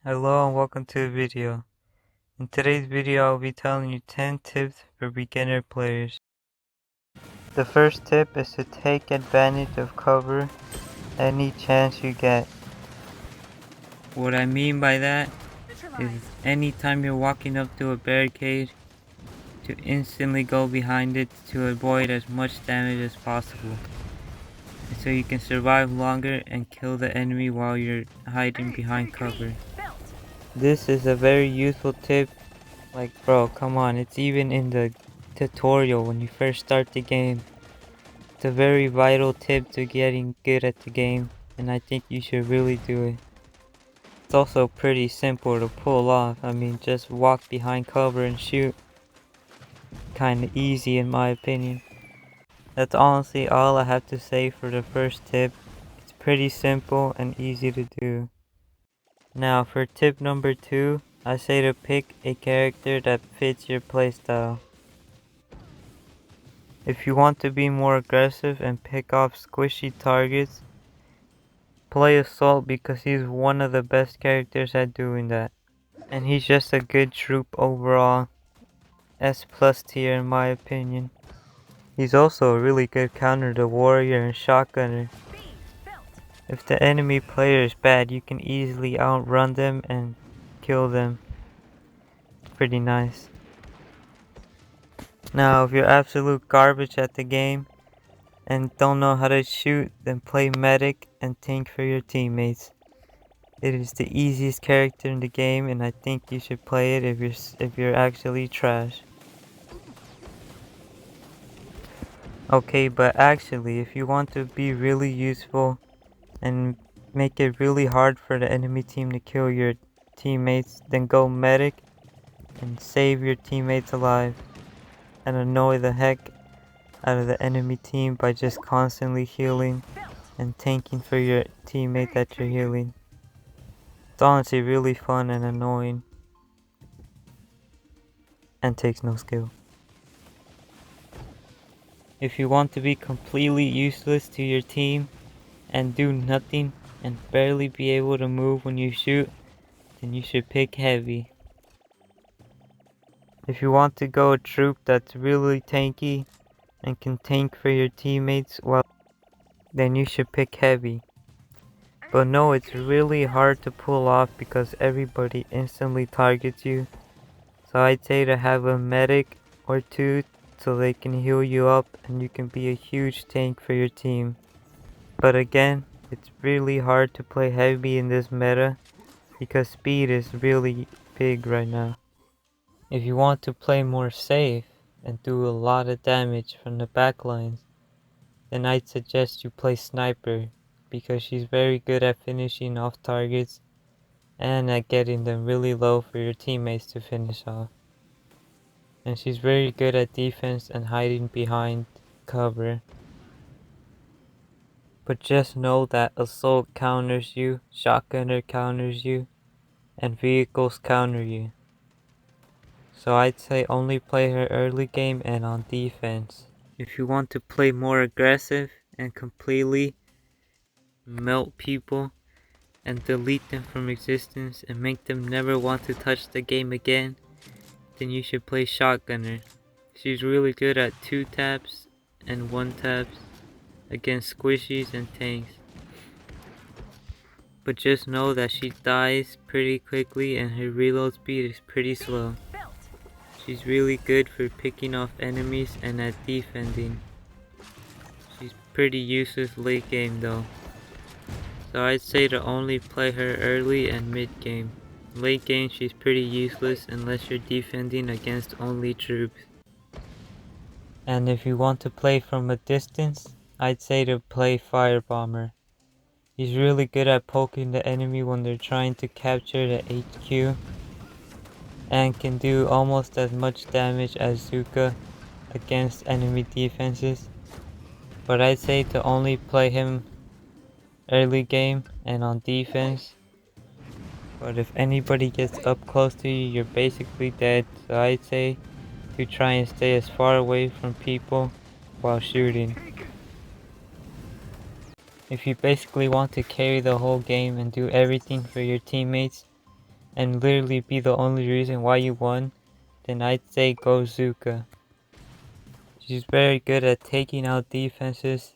Hello and welcome to the video. In today's video I'll be telling you 10 tips for beginner players. The first tip is to take advantage of cover any chance you get. What I mean by that is anytime you're walking up to a barricade, to instantly go behind it to avoid as much damage as possible. So you can survive longer and kill the enemy while you're hiding behind cover. This is a very useful tip. Like, bro, come on, it's even in the tutorial when you first start the game. It's a very vital tip to getting good at the game, and I think you should really do it. It's also pretty simple to pull off. I mean, just walk behind cover and shoot. Kinda easy in my opinion. That's honestly all I have to say for the first tip. It's pretty simple and easy to do. Now for tip number 2, I say to pick a character that fits your playstyle. If you want to be more aggressive and pick off squishy targets, play Assault because he's one of the best characters at doing that. And he's just a good troop overall. S+ tier in my opinion. He's also a really good counter to Warrior and Shotgunner. If the enemy player is bad, you can easily outrun them and kill them. Pretty nice. Now if you're absolute garbage at the game and don't know how to shoot, then play Medic and tank for your teammates. It is the easiest character in the game and I think you should play it if you're actually trash. Okay, but actually if you want to be really useful and make it really hard for the enemy team to kill your teammates, then go Medic and save your teammates alive and annoy the heck out of the enemy team by just constantly healing and tanking for your teammate that you're healing. It's honestly really fun and annoying and takes no skill. If you want to be completely useless to your team and do nothing and barely be able to move when you shoot, then you should pick Heavy. If you want to go a troop that's really tanky and can tank for your teammates, well, then you should pick Heavy. But no, it's really hard to pull off because everybody instantly targets you. So I'd say to have a medic or two so they can heal you up and you can be a huge tank for your team. But again, it's really hard to play heavy in this meta because speed is really big right now. If you want to play more safe and do a lot of damage from the backlines, then I'd suggest you play Sniper because she's very good at finishing off targets and at getting them really low for your teammates to finish off. And she's very good at defense and hiding behind cover. But just know that Assault counters you, Shotgunner counters you, and Vehicles counter you. So I'd say only play her early game and on defense. If you want to play more aggressive and completely melt people and delete them from existence and make them never want to touch the game again, then you should play Shotgunner. She's really good at 2 taps and 1 taps against squishies and tanks. But just know that she dies pretty quickly and her reload speed is pretty slow. She's really good for picking off enemies and at defending. She's pretty useless late game though. So I'd say to only play her early and mid game. Late game she's pretty useless unless you're defending against only troops. And if you want to play from a distance, I'd say to play Firebomber. He's really good at poking the enemy when they're trying to capture the HQ and can do almost as much damage as Zuka against enemy defenses. But I'd say to only play him early game and on defense. But if anybody gets up close to you, you're basically dead. So I'd say to try and stay as far away from people while shooting. If you basically want to carry the whole game and do everything for your teammates, and literally be the only reason why you won, then I'd say go Zuka. She's very good at taking out defenses,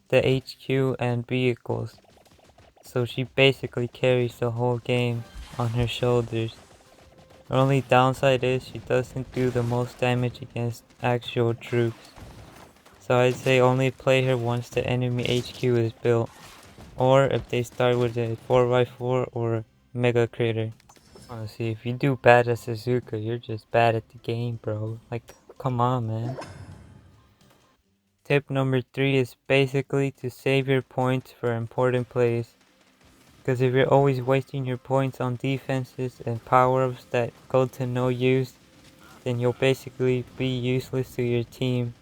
the HQ, and vehicles. So she basically carries the whole game on her shoulders. Her only downside is she doesn't do the most damage against actual troops. So I'd say only play her once the enemy HQ is built, or if they start with a 4x4 or Mega Crater. Honestly, if you do bad as Suzuka, you're just bad at the game, bro. Like, come on, man. Tip number 3 is basically to save your points for important plays. Because if you're always wasting your points on defenses and power-ups that go to no use, then you'll basically be useless to your team.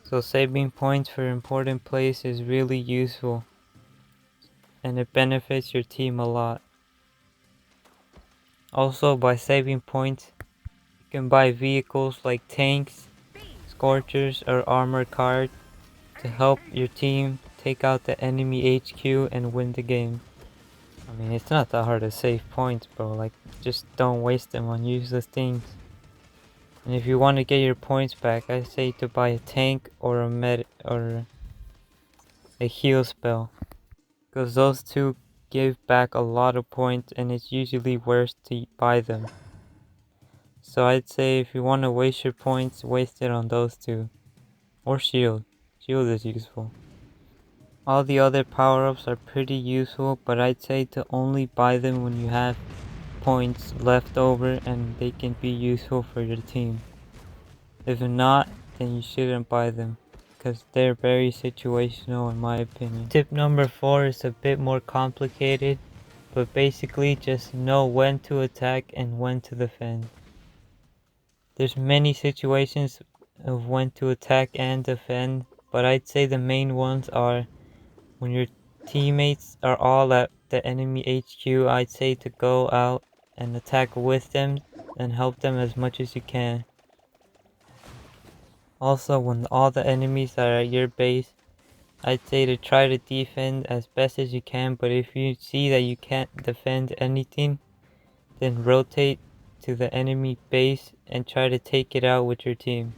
So saving points for important plays is really useful, and it benefits your team a lot. Also, by saving points, you can buy vehicles like tanks, scorchers, or armored cars to help your team take out the enemy HQ and win the game. I mean, it's not that hard to save points, bro. Like, just don't waste them on useless things. And if you want to get your points back, I say to buy a tank or a heal spell, because those two give back a lot of points and it's usually worth to buy them. So I'd say if you want to waste your points, waste it on those two. Or shield. Shield is useful. All the other power-ups are pretty useful, but I'd say to only buy them when you have points left over and they can be useful for your team. If not, then you shouldn't buy them, because they're very situational in my opinion. Tip number 4 is a bit more complicated, but basically just know when to attack and when to defend. There's many situations of when to attack and defend, but I'd say the main ones are when your teammates are all at the enemy HQ. I'd say to go out and attack with them and help them as much as you can. Also, when all the enemies are at your base, I'd say to try to defend as best as you can, but if you see that you can't defend anything, then rotate to the enemy base and try to take it out with your team.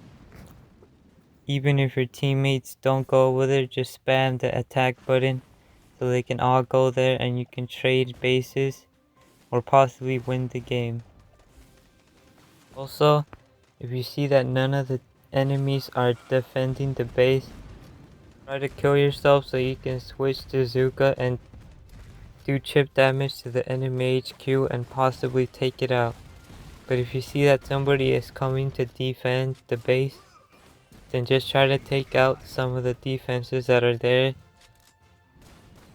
Even if your teammates don't go with it, just spam the attack button so they can all go there and you can trade bases or possibly win the game. Also, if you see that none of the enemies are defending the base, try to kill yourself so you can switch to Zuka and do chip damage to the enemy HQ and possibly take it out. But if you see that somebody is coming to defend the base, then just try to take out some of the defenses that are there.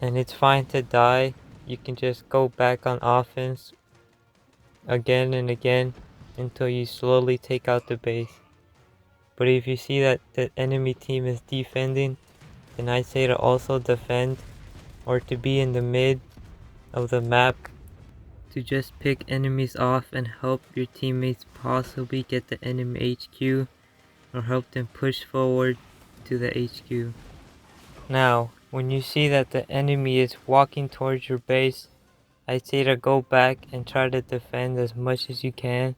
And it's fine to die. You can just go back on offense again and again until you slowly take out the base. But if you see that the enemy team is defending, then I say to also defend, or to be in the mid of the map to just pick enemies off and help your teammates possibly get the enemy HQ or help them push forward to the HQ. Now, when you see that the enemy is walking towards your base, I'd say to go back and try to defend as much as you can.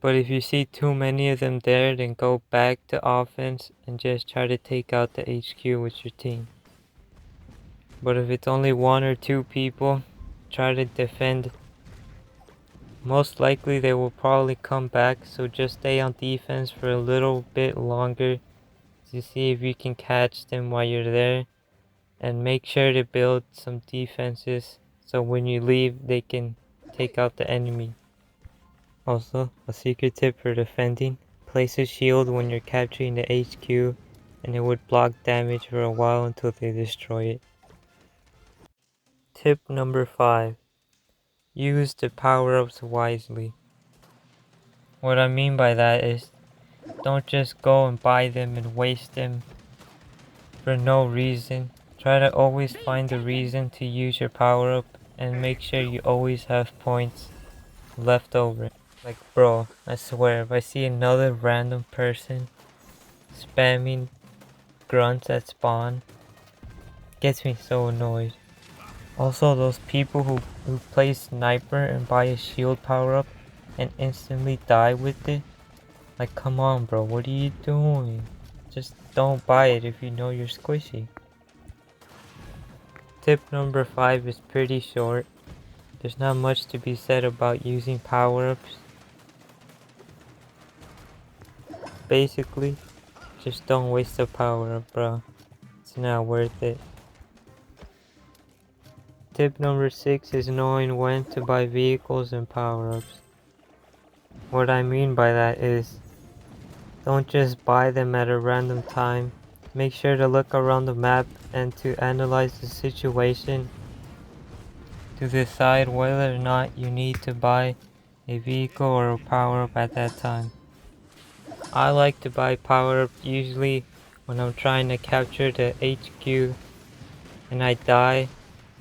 But if you see too many of them there, then go back to offense and just try to take out the HQ with your team. But if it's only 1 or 2 people, try to defend. Most likely they will probably come back, so just stay on defense for a little bit longer to see if you can catch them while you're there. And make sure to build some defenses so when you leave they can take out the enemy. Also, a secret tip for defending: place a shield when you're capturing the HQ and it would block damage for a while until they destroy it. Tip number 5. Use the power-ups wisely. What I mean by that is, don't just go and buy them and waste them for no reason. Try to always find a reason to use your power-up and make sure you always have points left over. Like, bro, I swear, if I see another random person spamming grunts at spawn, it gets me so annoyed. Also, those people who play sniper and buy a shield power up and instantly die with it. Like, come on, bro, what are you doing? Just don't buy it if you know you're squishy. Tip number 5 is pretty short. There's not much to be said about using power-ups. Basically, just don't waste a power-up, bro. It's not worth it. Tip number 6 is knowing when to buy vehicles and power-ups. What I mean by that is, don't just buy them at a random time. Make sure to look around the map and to analyze the situation to decide whether or not you need to buy a vehicle or a power-up at that time. I like to buy power-up usually when I'm trying to capture the HQ and I die.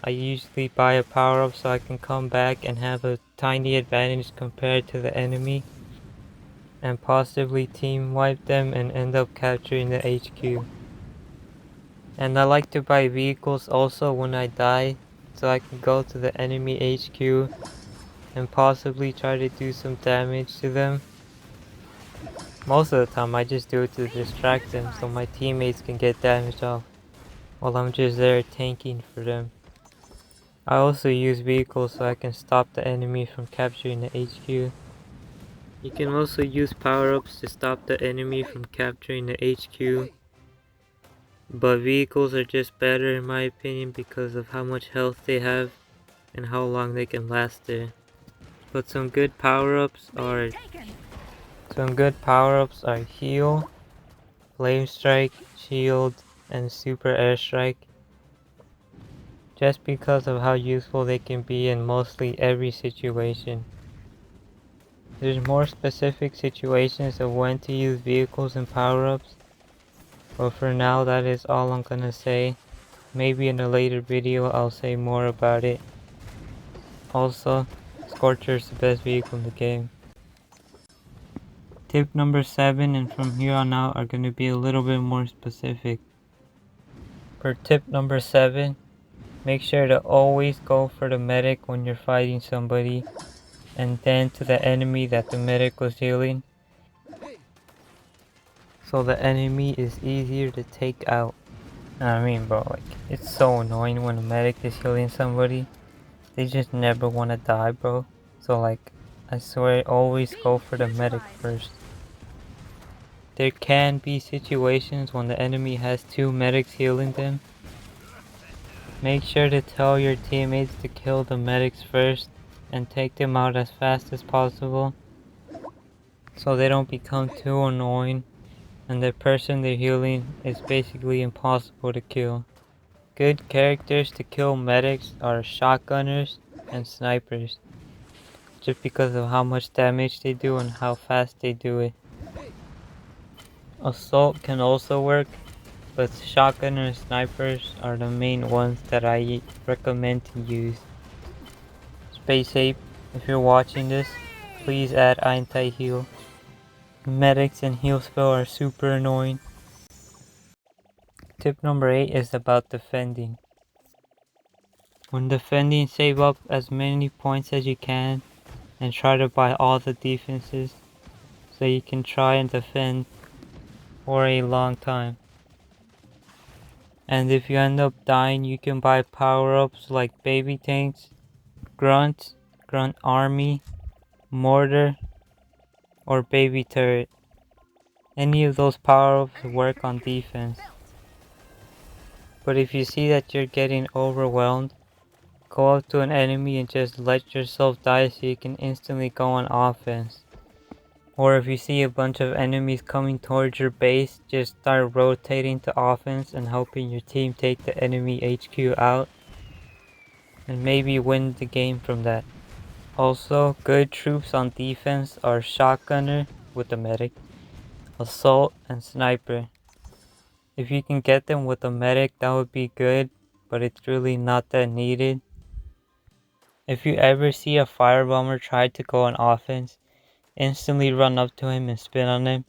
I usually buy a power-up so I can come back and have a tiny advantage compared to the enemy and possibly team wipe them and end up capturing the HQ. And I like to buy vehicles also when I die so I can go to the enemy HQ and possibly try to do some damage to them. Most of the time I just do it to distract them so my teammates can get damage off while I'm just there tanking for them. I also use vehicles so I can stop the enemy from capturing the HQ. You can also use power-ups to stop the enemy from capturing the HQ. But vehicles are just better in my opinion because of how much health they have and how long they can last there. But some good power-ups are heal, flame strike, shield, and super airstrike. Just because of how useful they can be in mostly every situation. There's more specific situations of when to use vehicles and power-ups, but for now that is all I'm gonna say. Maybe in a later video I'll say more about it. Also, Scorcher is the best vehicle in the game. Tip number 7 and from here on out are gonna be a little bit more specific. For tip number 7, make sure to always go for the medic when you're fighting somebody and then to the enemy that the medic was healing. So the enemy is easier to take out. I mean, bro, like, it's so annoying when a medic is healing somebody. They just never want to die, bro. So, like, I swear, always go for the medic first. There can be situations when the enemy has 2 medics healing them. Make sure to tell your teammates to kill the medics first and take them out as fast as possible so they don't become too annoying and the person they're healing is basically impossible to kill. Good characters to kill medics are shotgunners and snipers, just because of how much damage they do and how fast they do it. Assault can also work, but shotgunner and snipers are the main ones that I recommend to use. Space Ape, if you're watching this, please add anti-heal. Medics and heal spell are super annoying. Tip number 8 is about defending. When defending, save up as many points as you can and try to buy all the defenses so you can try and defend for a long time. And if you end up dying, you can buy power-ups like baby tanks, grunt army, mortar, or baby turret. Any of those power-ups work on defense. But if you see that you're getting overwhelmed, go up to an enemy and just let yourself die so you can instantly go on offense. Or if you see a bunch of enemies coming towards your base, just start rotating to offense and helping your team take the enemy HQ out. And maybe win the game from that. Also, good troops on defense are shotgunner with the medic, assault, and sniper. If you can get them with a medic, that would be good, but it's really not that needed. If you ever see a firebomber try to go on offense, instantly run up to him and spin on him,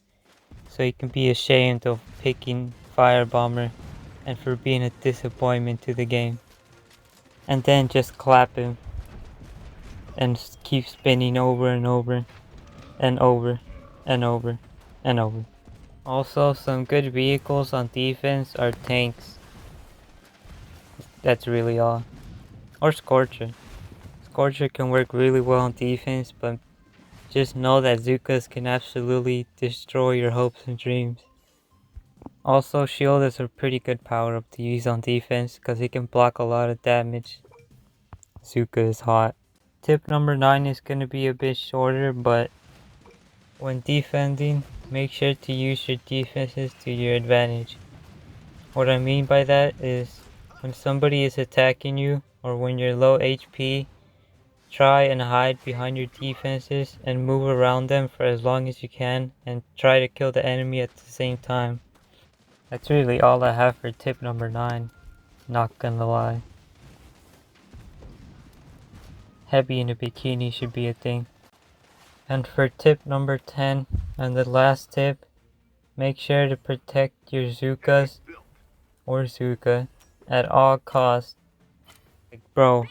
so he can be ashamed of picking firebomber and for being a disappointment to the game. and then just clap him and keep spinning over and over and over and over and over. Also, some good vehicles on defense are tanks. That's really all. Or Scorcher. Scorcher can work really well on defense, but just know that Zukas can absolutely destroy your hopes and dreams. Also, Shield is a pretty good power up to use on defense because he can block a lot of damage. Zuka is hot. Tip number 9 is going to be a bit shorter, but when defending, make sure to use your defenses to your advantage. What I mean by that is when somebody is attacking you or when you're low HP, try and hide behind your defenses and move around them for as long as you can and try to kill the enemy at the same time. That's really all I have for tip number 9, not gonna lie. Heavy in a bikini should be a thing. And for tip number 10, and the last tip, make sure to protect your Zukas or Zuka at all costs. Like, bro,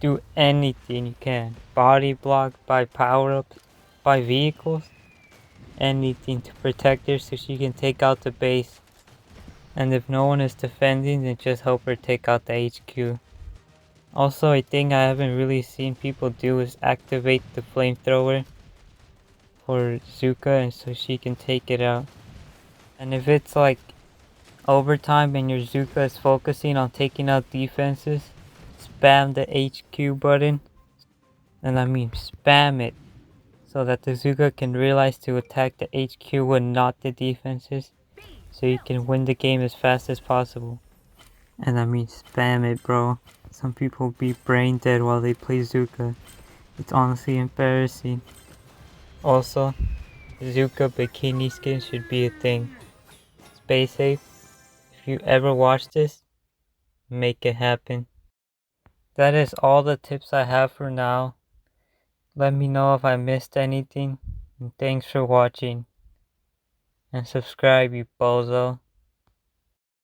do anything you can. Body block, buy power-ups, buy vehicles, anything to protect her so she can take out the base. And if no one is defending, then just help her take out the HQ. Also, a thing I haven't really seen people do is activate the flamethrower for Zuka and so she can take it out. And if it's like overtime and your Zuka is focusing on taking out defenses, spam the HQ button. And I mean spam it so that the Zuka can realize to attack the HQ and not the defenses so you can win the game as fast as possible. And I mean spam it, bro. Some people be brain dead while they play Zuka. It's honestly embarrassing. Also, Zuka bikini skin should be a thing. Stay safe. If you ever watch this, make it happen. That is all the tips I have for now. Let me know if I missed anything. And thanks for watching. And subscribe, you bozo.